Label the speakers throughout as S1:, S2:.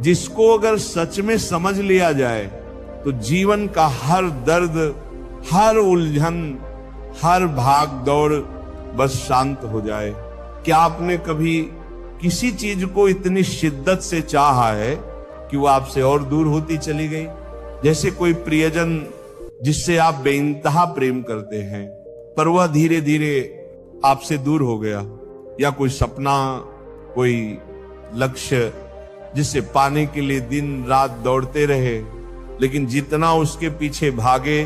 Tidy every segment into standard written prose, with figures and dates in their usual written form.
S1: जिसको अगर सच में समझ लिया जाए तो जीवन का हर दर्द, हर उलझन, हर भाग दौड़ बस शांत हो जाए। क्या आपने कभी किसी चीज को इतनी शिद्दत से चाहा है कि वो आपसे और दूर होती चली गई? जैसे कोई प्रियजन जिससे आप बेइंतहा प्रेम करते हैं पर वह धीरे धीरे आपसे दूर हो गया, या कोई सपना, कोई लक्ष्य जिसे पाने के लिए दिन रात दौड़ते रहे, लेकिन जितना उसके पीछे भागे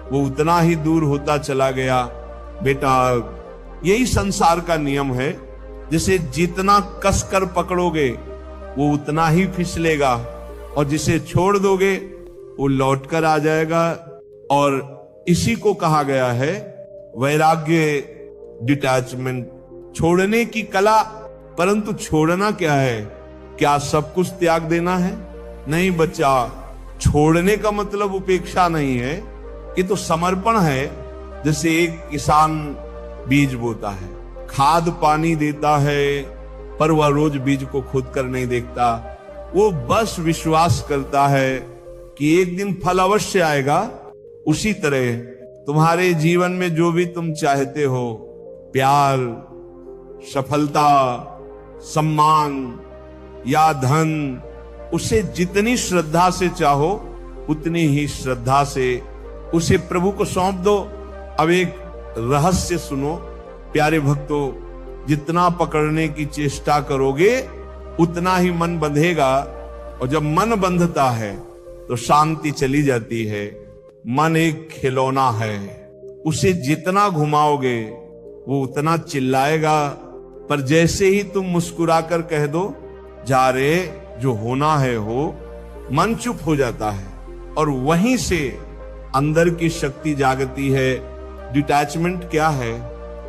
S1: वो उतना ही दूर होता चला गया। बेटा, यही संसार का नियम है, जिसे जितना कसकर पकड़ोगे वो उतना ही फिसलेगा, और जिसे छोड़ दोगे वो लौटकर आ जाएगा। और इसी को कहा गया है वैराग्य, डिटैचमेंट, छोड़ने की कला। परंतु छोड़ना क्या है? क्या सब कुछ त्याग देना है? नहीं बच्चा, छोड़ने का मतलब उपेक्षा नहीं है, ये तो समर्पण है। जैसे एक किसान बीज बोता है, खाद पानी देता है, पर वह रोज बीज को खोद कर नहीं देखता। वो बस विश्वास करता है कि एक दिन फल अवश्य आएगा। उसी तरह तुम्हारे जीवन में जो भी तुम चाहते हो, प्यार, सफलता, सम्मान या धन, उसे जितनी श्रद्धा से चाहो उतनी ही श्रद्धा से उसे प्रभु को सौंप दो। अब एक रहस्य सुनो प्यारे भक्तों, जितना पकड़ने की चेष्टा करोगे उतना ही मन बंधेगा, और जब मन बंधता है तो शांति चली जाती है। मन एक खिलौना है, उसे जितना घुमाओगे वो उतना चिल्लाएगा, पर जैसे ही तुम मुस्कुराकर कह दो जा रे, जो होना है हो, मन चुप हो जाता है, और वहीं से अंदर की शक्ति जागती है। डिटैचमेंट क्या है?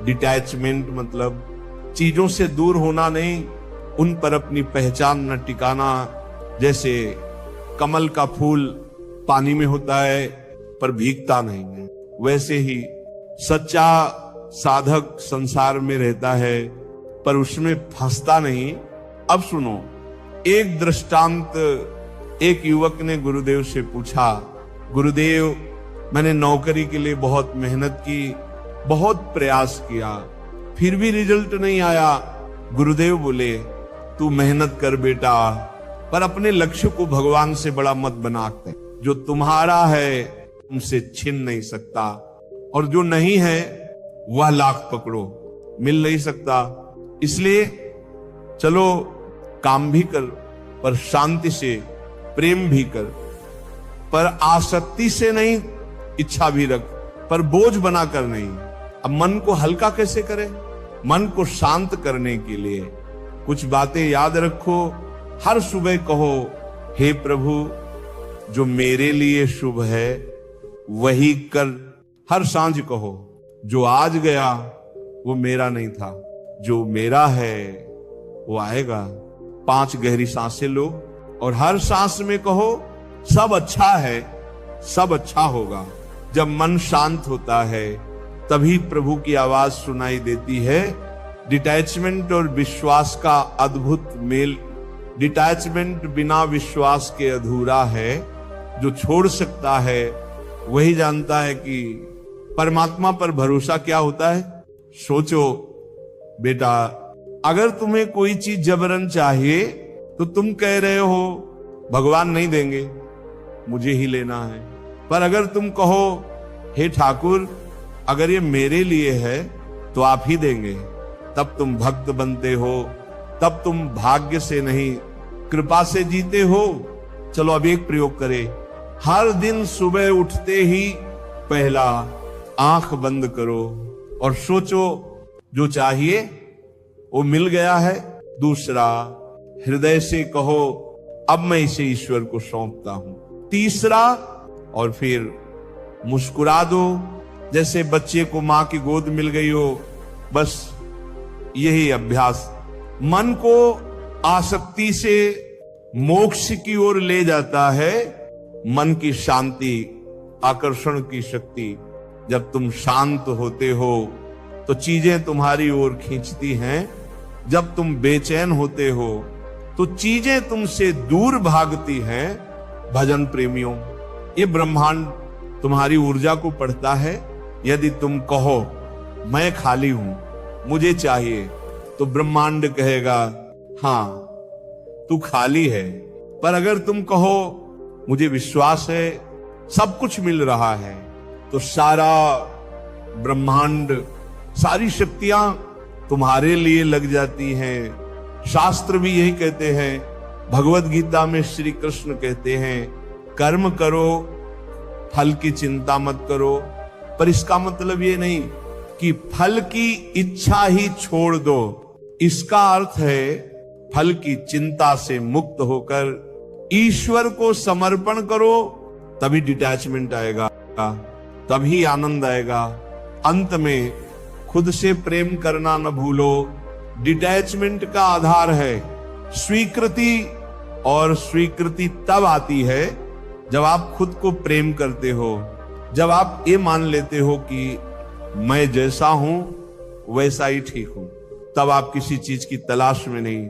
S1: डिटैचमेंट मतलब चीजों से दूर होना नहीं, उन पर अपनी पहचान न टिकाना। जैसे कमल का फूल पानी में होता है पर भीगता नहीं है, वैसे ही सच्चा साधक संसार में रहता है पर उसमें फंसता नहीं। अब सुनो, एक दृष्टांत, एक युवक ने गुरुदेव से पूछा, गुरुदेव मैंने नौकरी के लिए बहुत मेहनत की, बहुत प्रयास किया, फिर भी रिजल्ट नहीं आया। गुरुदेव बोले, तू मेहनत कर बेटा, पर अपने लक्ष्य को भगवान से बड़ा मत बनाते। जो तुम्हारा है तुमसे छीन नहीं सकता, और जो नहीं है वह लाख पकड़ो, मिल नहीं सकता। इसलिए चलो काम भी कर, पर शांति से, प्रेम भी कर, पर आसक्ति से नहीं, इच्छा भी रख, पर बोझ बनाकर नहीं। अब मन को हल्का कैसे करें? मन को शांत करने के लिए कुछ बातें याद रखो। हर सुबह कहो, हे प्रभु, जो मेरे लिए शुभ है वही कर। हर सांझ कहो, जो आज गया वो मेरा नहीं था, जो मेरा है वो आएगा। 5 गहरी सांसें लो और हर सांस में कहो, सब अच्छा है, सब अच्छा होगा। जब मन शांत होता है तभी प्रभु की आवाज सुनाई देती है। डिटैचमेंट और विश्वास का अद्भुत मेल। डिटैचमेंट बिना विश्वास के अधूरा है। जो छोड़ सकता है वही जानता है कि परमात्मा पर भरोसा क्या होता है। सोचो बेटा, अगर तुम्हें कोई चीज जबरन चाहिए तो तुम कह रहे हो भगवान नहीं देंगे, मुझे ही लेना है। पर अगर तुम कहो, हे ठाकुर, अगर ये मेरे लिए है तो आप ही देंगे, तब तुम भक्त बनते हो, तब तुम भाग्य से नहीं कृपा से जीते हो। चलो अब एक प्रयोग करें। हर दिन सुबह उठते ही पहला आंख बंद करो और सोचो जो चाहिए वो मिल गया है। दूसरा, हृदय से कहो अब मैं इसे ईश्वर को सौंपता हूं। तीसरा, और फिर मुस्कुरा दो जैसे बच्चे को मां की गोद मिल गई हो। बस यही अभ्यास मन को आसक्ति से मोक्ष की ओर ले जाता है। मन की शांति, आकर्षण की शक्ति। जब तुम शांत होते हो तो चीजें तुम्हारी ओर खींचती हैं। जब तुम बेचैन होते हो तो चीजें तुमसे दूर भागती हैं भजन प्रेमियों। ये ब्रह्मांड तुम्हारी ऊर्जा को पढ़ता है। यदि तुम कहो मैं खाली हूं, मुझे चाहिए, तो ब्रह्मांड कहेगा हां तू खाली है। पर अगर तुम कहो मुझे विश्वास है, सब कुछ मिल रहा है, तो सारा ब्रह्मांड, सारी शक्तियां तुम्हारे लिए लग जाती हैं। शास्त्र भी यही कहते हैं। भगवत गीता में श्री कृष्ण कहते हैं कर्म करो, फल की चिंता मत करो। पर इसका मतलब ये नहीं कि फल की इच्छा ही छोड़ दो। इसका अर्थ है फल की चिंता से मुक्त होकर ईश्वर को समर्पण करो, तभी डिटैचमेंट आएगा, तभी आनंद आएगा। अंत में खुद से प्रेम करना न भूलो। डिटैचमेंट का आधार है स्वीकृति, और स्वीकृति तब आती है जब आप खुद को प्रेम करते हो, जब आप ये मान लेते हो कि मैं जैसा हूं वैसा ही ठीक हूं। तब आप किसी चीज की तलाश में नहीं,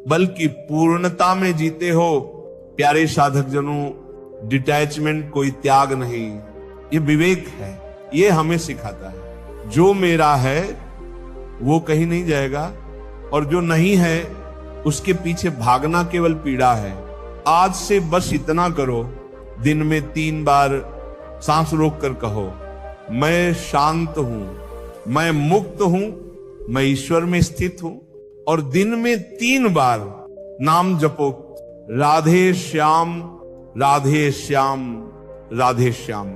S1: बल्कि पूर्णता में जीते हो। प्यारे साधक जनों, डिटैचमेंट कोई त्याग नहीं, ये विवेक है। ये हमें सिखाता है जो मेरा है वो कहीं नहीं जाएगा, और जो नहीं है उसके पीछे भागना केवल पीड़ा है। आज से बस इतना करो, दिन में 3 बार सांस रोक कर कहो मैं शांत हूं, मैं मुक्त हूं, मैं ईश्वर में स्थित हूं। और दिन में 3 बार नाम जपो राधे श्याम राधे श्याम राधे श्याम।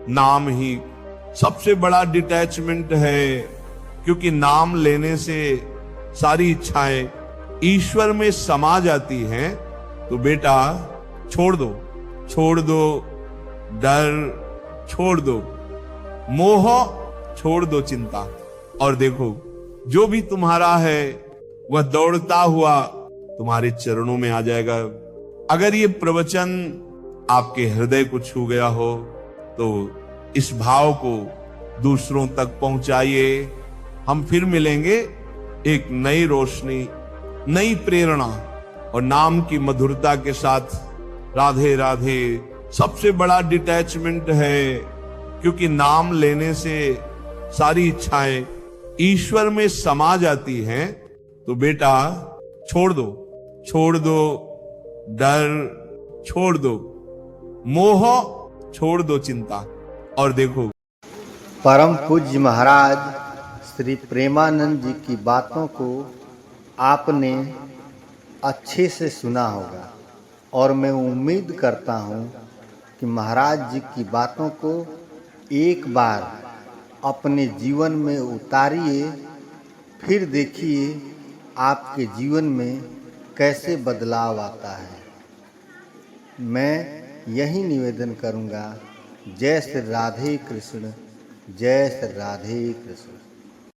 S1: नाम ही सबसे बड़ा डिटैचमेंट है, क्योंकि नाम लेने से सारी इच्छाएं ईश्वर में समा जाती हैं। तो बेटा छोड़ दो, छोड़ दो डर, छोड़ दो मोह, छोड़ दो चिंता, और देखो जो भी तुम्हारा है वह दौड़ता हुआ तुम्हारे चरणों में आ जाएगा। अगर ये प्रवचन आपके हृदय को छू गया हो तो इस भाव को दूसरों तक पहुंचाइए। हम फिर मिलेंगे एक नई रोशनी, नई प्रेरणा और नाम की मधुरता के साथ। राधे राधे। सबसे बड़ा डिटैचमेंट है, क्योंकि नाम लेने से सारी इच्छाएं ईश्वर में समा जाती हैं। तो बेटा छोड़ दो, छोड़ दो डर, छोड़ दो मोह, छोड़ दो चिंता, और देखो।
S2: परम पूज्य महाराज श्री प्रेमानंद जी की बातों को आपने अच्छे से सुना होगा, और मैं उम्मीद करता हूँ कि महाराज जी की बातों को एक बार अपने जीवन में उतारिए, फिर देखिए आपके जीवन में कैसे बदलाव आता है। मैं यही निवेदन करूँगा। जय श्री राधे कृष्ण, जय श्री राधे कृष्ण।